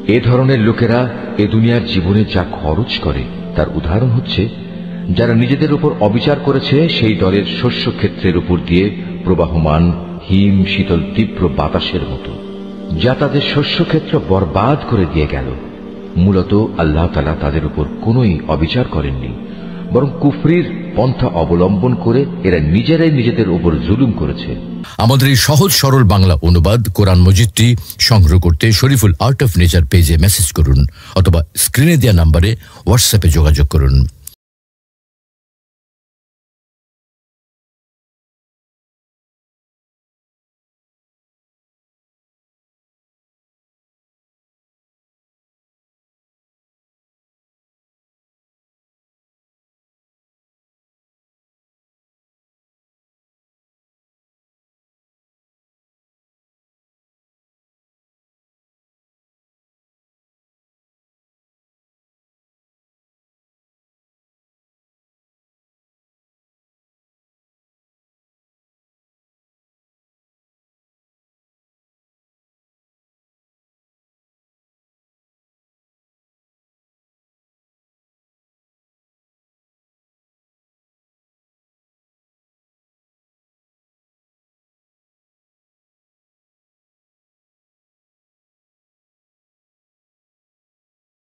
এ ধরনের লোকেরা এ দুনিয়ার জীবনে যা খরচ করে তার উদাহরণ হচ্ছে যারা নিজেদের উপর অবিচার করেছে সেই দলের শস্য ক্ষেত্রের উপর দিয়ে প্রবাহমান হিম শীতল তীব্র বাতাসের মতো, যা তাদের শস্যক্ষেত্র বরবাদ করে দিয়ে গেল। মূলত আল্লাহ তাআলা তাদের উপর কোনোই অবিচার করেননি, বরং কুফরির পন্থা অবলম্বন করে এরা নিজেরাই নিজেদের উপর জুলুম করেছে। আমাদের এই সহজ সরল বাংলা অনুবাদ কোরআন মজিদটি সংগ্রহ করতে শরীফুল আর্ট অফ নেচার পেজে মেসেজ করুন অথবা স্ক্রিনে দেওয়া নম্বরে হোয়াটসঅ্যাপে যোগাযোগ করুন।